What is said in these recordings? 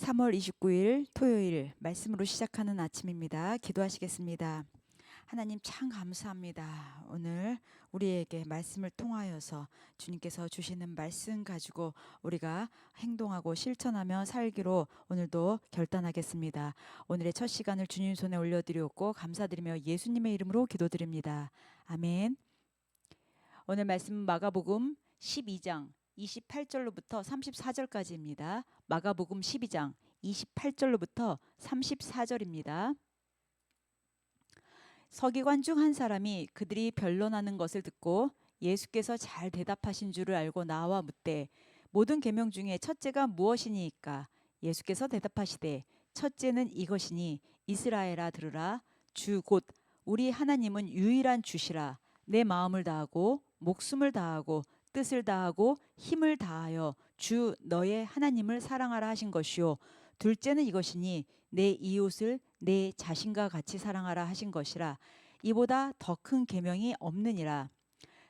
3월 29일 토요일 말씀으로 시작하는 아침입니다. 기도하시겠습니다. 하나님 참 감사합니다. 오늘 우리에게 말씀을 통하여서 주님께서 주시는 말씀 가지고 우리가 행동하고 실천하며 살기로 오늘도 결단하겠습니다. 오늘의 첫 시간을 주님 손에 올려드리옵고 감사드리며 예수님의 이름으로 기도드립니다. 아멘. 오늘 말씀 마가복음 12장 28절로부터 34절까지입니다. 마가복음 12장 28절로부터 34절입니다. 서기관 중 한 사람이 그들이 변론하는 것을 듣고 예수께서 잘 대답하신 줄을 알고 나와 묻되 모든 계명 중에 첫째가 무엇이니이까? 예수께서 대답하시되 첫째는 이것이니 이스라엘아 들으라. 주 곧 우리 하나님은 유일한 주시라. 내 마음을 다하고 목숨을 다하고 뜻을 다하고 힘을 다하여 주 너의 하나님을 사랑하라 하신 것이요. 둘째는 이것이니 내 이웃을 내 자신과 같이 사랑하라 하신 것이라. 이보다 더 큰 계명이 없느니라.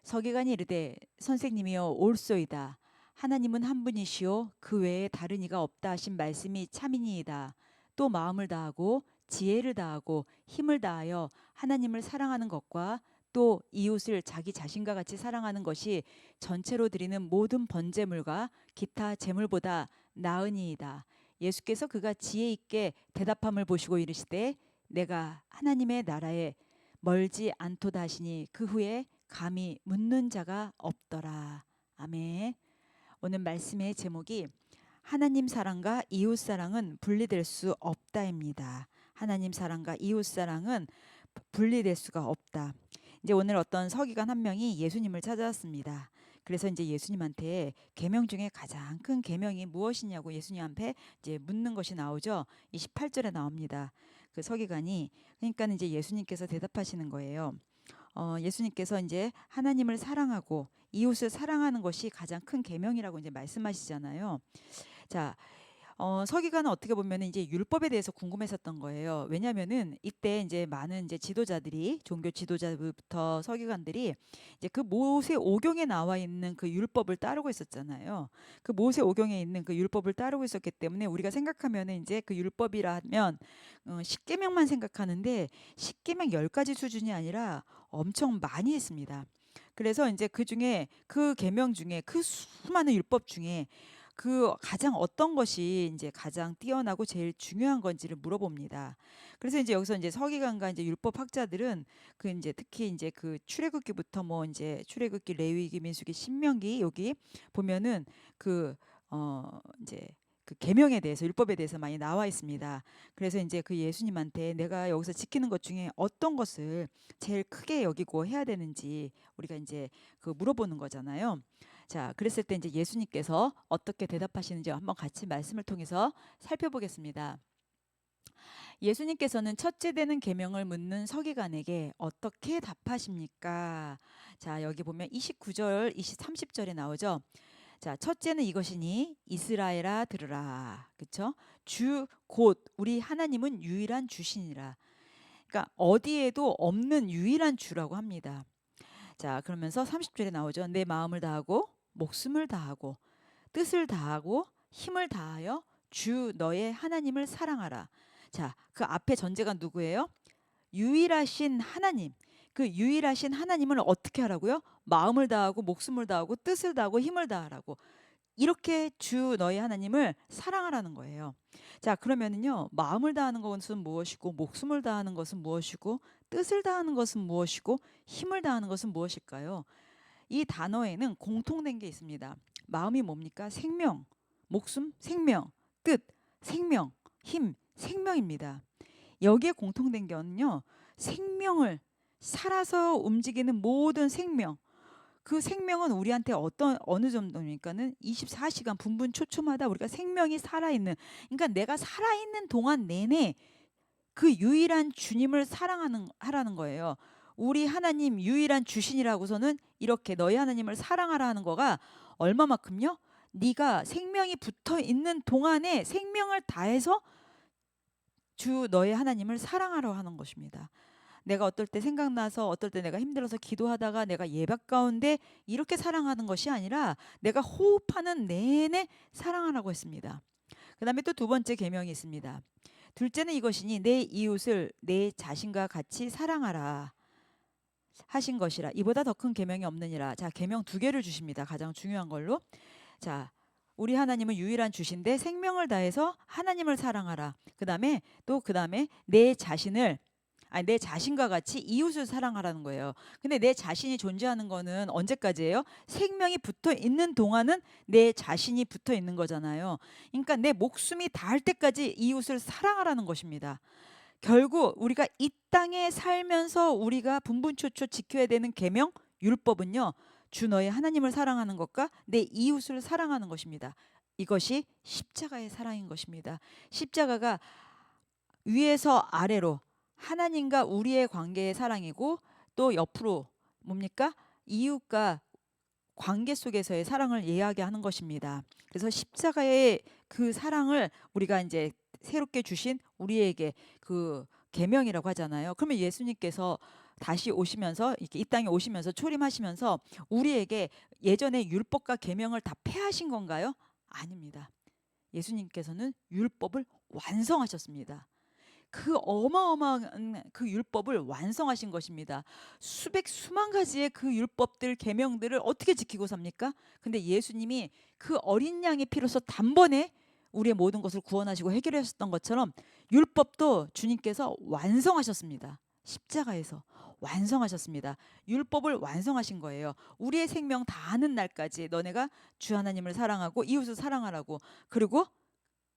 서기관이 이르되 선생님이여 옳소이다. 하나님은 한 분이시요 그 외에 다른 이가 없다 하신 말씀이 참이니이다. 또 마음을 다하고 지혜를 다하고 힘을 다하여 하나님을 사랑하는 것과 또 이웃을 자기 자신과 같이 사랑하는 것이 전체로 드리는 모든 번제물과 기타 제물보다 나으니이다. 예수께서 그가 지혜 있게 대답함을 보시고 이르시되 내가 하나님의 나라에 멀지 않도다 하시니 그 후에 감히 묻는 자가 없더라. 아멘. 오늘 말씀의 제목이 하나님 사랑과 이웃 사랑은 분리될 수 없다입니다. 하나님 사랑과 이웃 사랑은 분리될 수가 없다. 이제 오늘 어떤 서기관 한 명이 예수님을 찾아왔습니다. 그래서 이제 예수님한테 계명 중에 가장 큰 계명이 무엇이냐고 예수님한테 이제 묻는 것이 나오죠. 28절에 나옵니다. 그 서기관이 그러니까 이제 예수님께서 대답하시는 거예요. 예수님께서 이제 하나님을 사랑하고 이웃을 사랑하는 것이 가장 큰 계명이라고 이제 말씀하시잖아요. 자, 서기관은 어떻게 보면 이제 율법에 대해서 궁금했었던 거예요. 왜냐면은 이때 이제 많은 이제 지도자들이 종교 지도자부터 서기관들이 이제 그 모세 오경에 나와 있는 그 율법을 따르고 있었잖아요. 그 모세 오경에 있는 그 율법을 따르고 있었기 때문에 우리가 생각하면은 이제 그 율법이라면 십계명만 생각하는데 십계명 10가지 수준이 아니라 엄청 많이 했습니다. 그래서 이제 그 중에 그 계명 중에 그 수많은 율법 중에 그 가장 어떤 것이 이제 가장 뛰어나고 제일 중요한 건지를 물어봅니다. 그래서 이제 여기서 이제 서기관과 이제 율법 학자들은 그 이제 특히 이제 그 출애굽기부터 뭐 이제 출애굽기, 레위기, 민수기, 신명기 여기 보면은 그 이제 그 계명에 대해서 율법에 대해서 많이 나와 있습니다. 그래서 이제 그 예수님한테 내가 여기서 지키는 것 중에 어떤 것을 제일 크게 여기고 해야 되는지 우리가 이제 그 물어보는 거잖아요. 자, 그랬을 때 이제 예수님께서 어떻게 대답하시는지 한번 같이 말씀을 통해서 살펴보겠습니다. 예수님께서는 첫째 되는 계명을 묻는 서기관에게 어떻게 답하십니까? 자, 여기 보면 29절, 30절에 나오죠. 자, 첫째는 이것이니 이스라엘아 들으라. 그렇죠? 주 곧 우리 하나님은 유일한 주시니라. 그러니까 어디에도 없는 유일한 주라고 합니다. 자, 그러면서 30절에 나오죠. 내 마음을 다하고 목숨을 다하고 뜻을 다하고 힘을 다하여 주 너의 하나님을 사랑하라. 자, 그 앞에 전제가 누구예요? 유일하신 하나님. 그 유일하신 하나님을 어떻게 하라고요? 마음을 다하고 목숨을 다하고 뜻을 다하고 힘을 다하라고. 이렇게 주 너의 하나님을 사랑하라는 거예요. 자, 그러면은요, 마음을 다하는 것은 무엇이고, 목숨을 다하는 것은 무엇이고, 뜻을 다하는 것은 무엇이고, 힘을 다하는 것은 무엇일까요? 이 단어에는 공통된 게 있습니다. 마음이 뭡니까? 생명, 목숨, 생명, 뜻, 생명, 힘, 생명입니다. 여기에 공통된 게는요, 생명을 살아서 움직이는 모든 생명, 그 생명은 우리한테 어느 정도니까는 24시간 분분초초마다 우리가 생명이 살아있는, 그러니까 내가 살아있는 동안 내내 그 유일한 주님을 하라는 거예요. 우리 하나님 유일한 주신이라고서는 이렇게 너희 하나님을 사랑하라 하는 거가 얼마만큼요? 네가 생명이 붙어 있는 동안에 생명을 다해서 주 너의 하나님을 사랑하러 하는 것입니다. 내가 어떨 때 생각나서 어떨 때 내가 힘들어서 기도하다가 내가 예배 가운데 이렇게 사랑하는 것이 아니라 내가 호흡하는 내내 사랑하라고 했습니다. 그다음에 또 두 번째 계명이 있습니다. 둘째는 이것이니 내 이웃을 내 자신과 같이 사랑하라 하신 것이라. 이보다 더 큰 계명이 없느니라. 자, 계명 두 개를 주십니다. 가장 중요한 걸로. 자, 우리 하나님은 유일한 주신데 생명을 다해서 하나님을 사랑하라. 그다음에 내 자신을 내 자신과 같이 이웃을 사랑하라는 거예요. 근데 내 자신이 존재하는 거는 언제까지예요? 생명이 붙어 있는 동안은 내 자신이 붙어 있는 거잖아요. 그러니까 내 목숨이 닿을 때까지 이웃을 사랑하라는 것입니다. 결국 우리가 이 땅에 살면서 우리가 분분초초 지켜야 되는 계명, 율법은요. 주 너의 하나님을 사랑하는 것과 내 이웃을 사랑하는 것입니다. 이것이 십자가의 사랑인 것입니다. 십자가가 위에서 아래로 하나님과 우리의 관계의 사랑이고, 또 옆으로 뭡니까? 이웃과 관계 속에서의 사랑을 이야기하는 것입니다. 그래서 십자가의 그 사랑을 우리가 이제 새롭게 주신 우리에게 그 계명이라고 하잖아요. 그러면 예수님께서 다시 오시면서 이렇게 이 땅에 오시면서 초림하시면서 우리에게 예전에 율법과 계명을 다 폐하신 건가요? 아닙니다. 예수님께서는 율법을 완성하셨습니다. 그 어마어마한 그 율법을 완성하신 것입니다. 수백 수만 가지의 그 율법들 계명들을 어떻게 지키고 삽니까? 근데 예수님이 그 어린 양의 피로서 단번에 우리의 모든 것을 구원하시고 해결하셨던 것처럼 율법도 주님께서 완성하셨습니다. 십자가에서 완성하셨습니다. 율법을 완성하신 거예요. 우리의 생명 다하는 날까지 너네가 주 하나님을 사랑하고 이웃을 사랑하라고. 그리고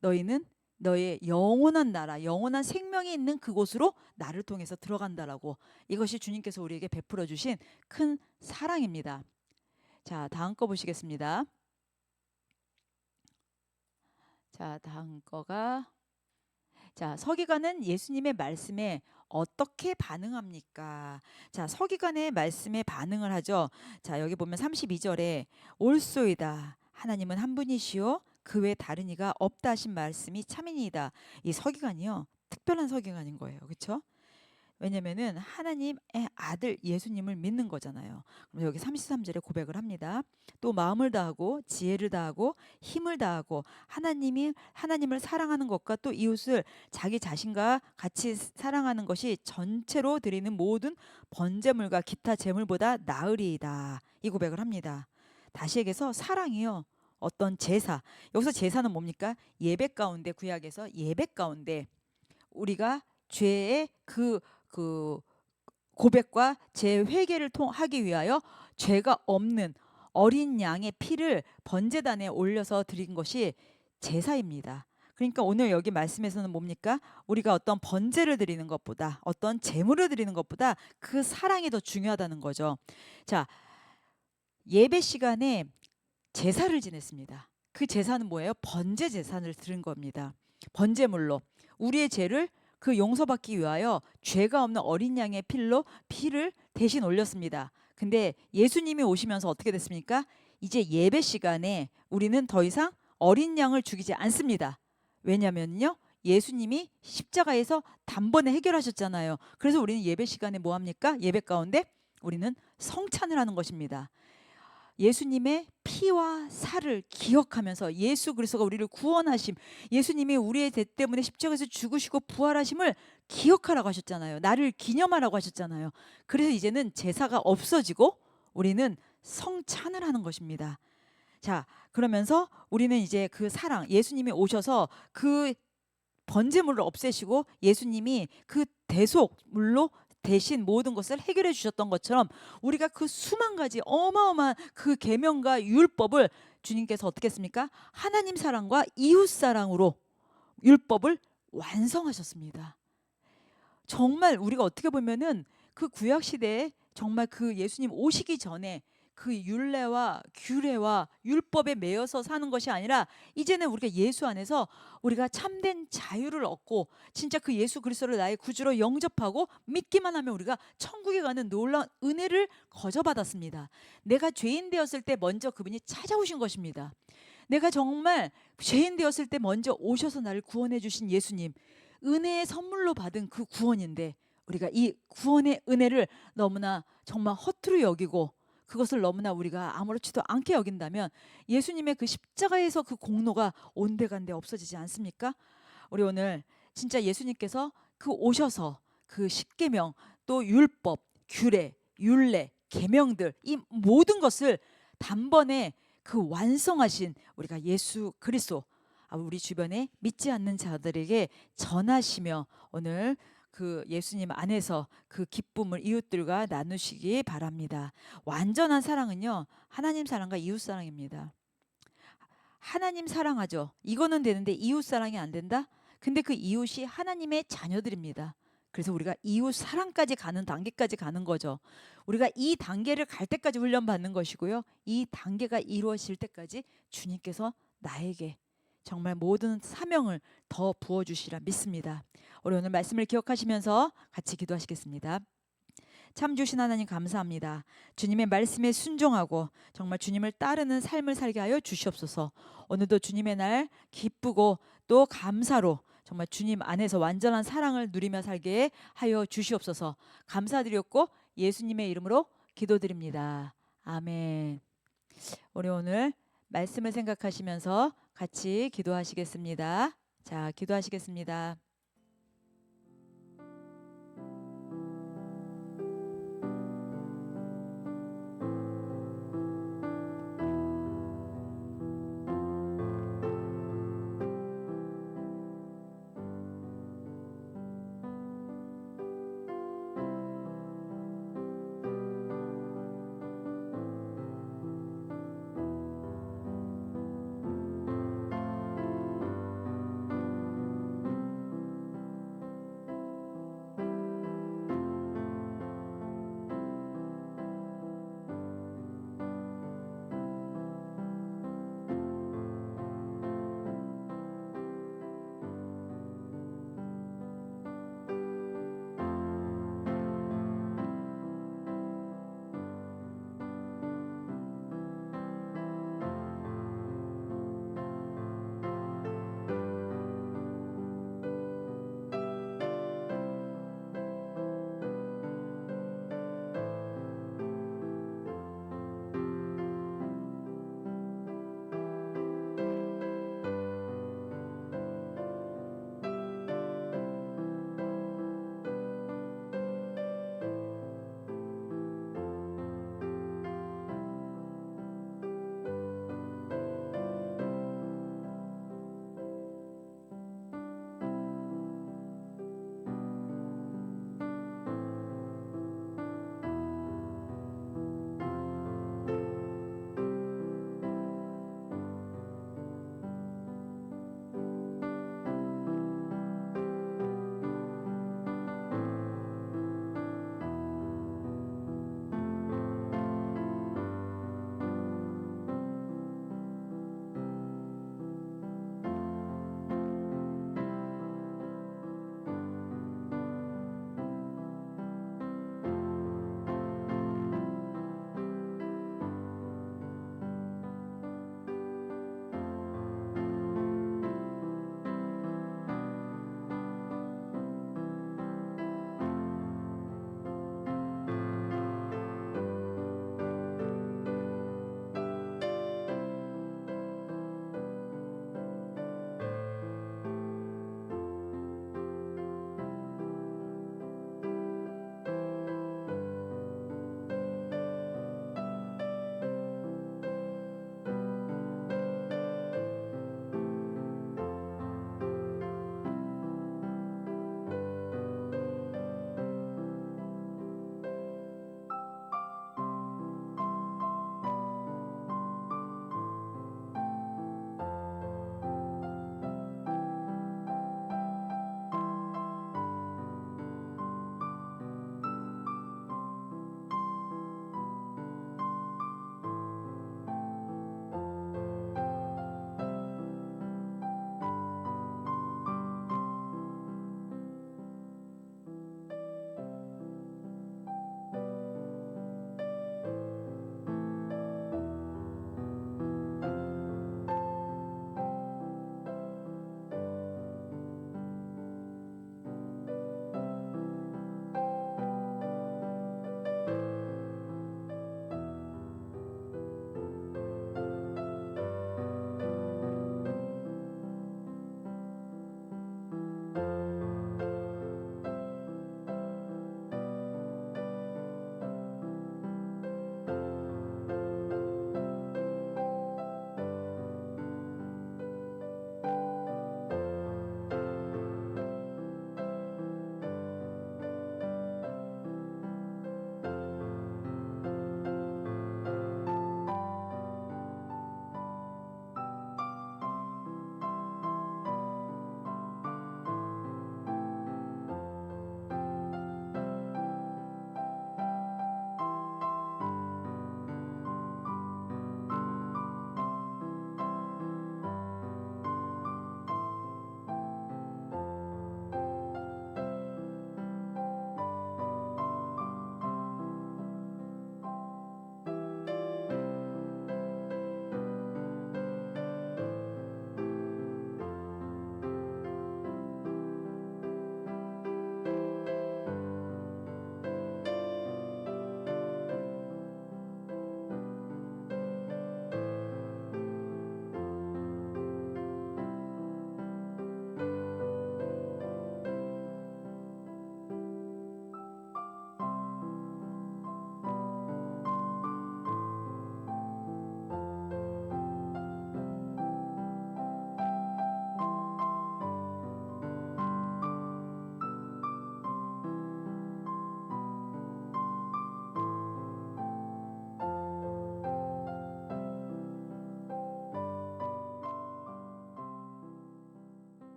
너희는 너의 영원한 나라, 영원한 생명이 있는 그곳으로 나를 통해서 들어간다라고. 이것이 주님께서 우리에게 베풀어 주신 큰 사랑입니다. 자, 다음 거 보시겠습니다. 자, 다음 거가 서기관은 예수님의 말씀에 어떻게 반응합니까? 자, 서기관의 말씀에 반응을 하죠. 자, 여기 보면 32절에 옳소이다. 하나님은 한 분이시요 그 외 다른 이가 없다 하신 말씀이 참이니이다. 이 서기관이요. 특별한 서기관인 거예요. 그렇죠? 왜냐면은 하나님의 아들 예수님을 믿는 거잖아요. 그럼 여기 33절에 고백을 합니다. 또 마음을 다하고 지혜를 다하고 힘을 다하고 하나님을 사랑하는 것과 또 이웃을 자기 자신과 같이 사랑하는 것이 전체로 드리는 모든 번제물과 기타 제물보다 나으리이다. 이 고백을 합니다. 다시 얘기해서 사랑이요. 어떤 제사. 여기서 제사는 뭡니까? 예배 가운데, 구약에서 예배 가운데 우리가 죄의 그 고백과 제 회개를 하기 위하여 죄가 없는 어린 양의 피를 번제단에 올려서 드린 것이 제사입니다. 그러니까 오늘 여기 말씀에서는 뭡니까? 우리가 어떤 번제를 드리는 것보다, 어떤 제물을 드리는 것보다 그 사랑이 더 중요하다는 거죠. 자, 예배 시간에 제사를 지냈습니다. 그 제사는 뭐예요? 번제 제사를 드린 겁니다. 번제물로 우리의 죄를 그 용서받기 위하여 죄가 없는 어린 양의 피를 대신 올렸습니다. 근데 예수님이 오시면서 어떻게 됐습니까? 이제 예배 시간에 우리는 더 이상 어린 양을 죽이지 않습니다. 왜냐면요, 예수님이 십자가에서 단번에 해결하셨잖아요. 그래서 우리는 예배 시간에 뭐 합니까? 예배 가운데 우리는 성찬을 하는 것입니다. 예수님의 피와 살을 기억하면서 예수 그리스도가 우리를 구원하심, 예수님이 우리의 죄 때문에 십자가에서 죽으시고 부활하심을 기억하라고 하셨잖아요. 나를 기념하라고 하셨잖아요. 그래서 이제는 제사가 없어지고 우리는 성찬을 하는 것입니다. 자, 그러면서 우리는 이제 그 사랑, 예수님이 오셔서 그 번제물을 없애시고 예수님이 그 대속물로 대신 모든 것을 해결해 주셨던 것처럼 우리가 그 수만 가지 어마어마한 그 계명과 율법을 주님께서 어떻게 했습니까? 하나님 사랑과 이웃 사랑으로 율법을 완성하셨습니다. 정말 우리가 어떻게 보면은 그 구약 시대에 정말 그 예수님 오시기 전에 그 율례와 규례와 율법에 매여서 사는 것이 아니라 이제는 우리가 예수 안에서 우리가 참된 자유를 얻고 진짜 그 예수 그리스도를 나의 구주로 영접하고 믿기만 하면 우리가 천국에 가는 놀라운 은혜를 거저받았습니다. 내가 죄인 되었을 때 먼저 그분이 찾아오신 것입니다. 내가 정말 죄인 되었을 때 먼저 오셔서 나를 구원해 주신 예수님, 은혜의 선물로 받은 그 구원인데 우리가 이 구원의 은혜를 너무나 정말 허투루 여기고 그것을 너무나 우리가 아무렇지도 않게 여긴다면 예수님의 그 십자가에서 그 공로가 온데간데 없어지지 않습니까? 우리 오늘 진짜 예수님께서 그 오셔서 그 십계명 또 율법, 규례, 율례, 계명들 이 모든 것을 단번에 그 완성하신 우리가 예수 그리스도 우리 주변에 믿지 않는 자들에게 전하시며 오늘 그 예수님 안에서 그 기쁨을 이웃들과 나누시기 바랍니다. 완전한 사랑은요, 하나님 사랑과 이웃 사랑입니다. 하나님 사랑하죠. 이거는 되는데 이웃 사랑이 안 된다? 근데 그 이웃이 하나님의 자녀들입니다. 그래서 우리가 이웃 사랑까지 가는 단계까지 가는 거죠. 우리가 이 단계를 갈 때까지 훈련받는 것이고요. 이 단계가 이루어질 때까지 주님께서 나에게 정말 모든 사명을 더 부어주시라 믿습니다. 우리 오늘 말씀을 기억하시면서 같이 기도하시겠습니다. 참 주신 하나님 감사합니다. 주님의 말씀에 순종하고 정말 주님을 따르는 삶을 살게 하여 주시옵소서. 오늘도 주님의 날 기쁘고 또 감사로 정말 주님 안에서 완전한 사랑을 누리며 살게 하여 주시옵소서. 감사드렸고 예수님의 이름으로 기도드립니다. 아멘. 우리 오늘 말씀을 생각하시면서 같이 기도하시겠습니다. 자, 기도하시겠습니다.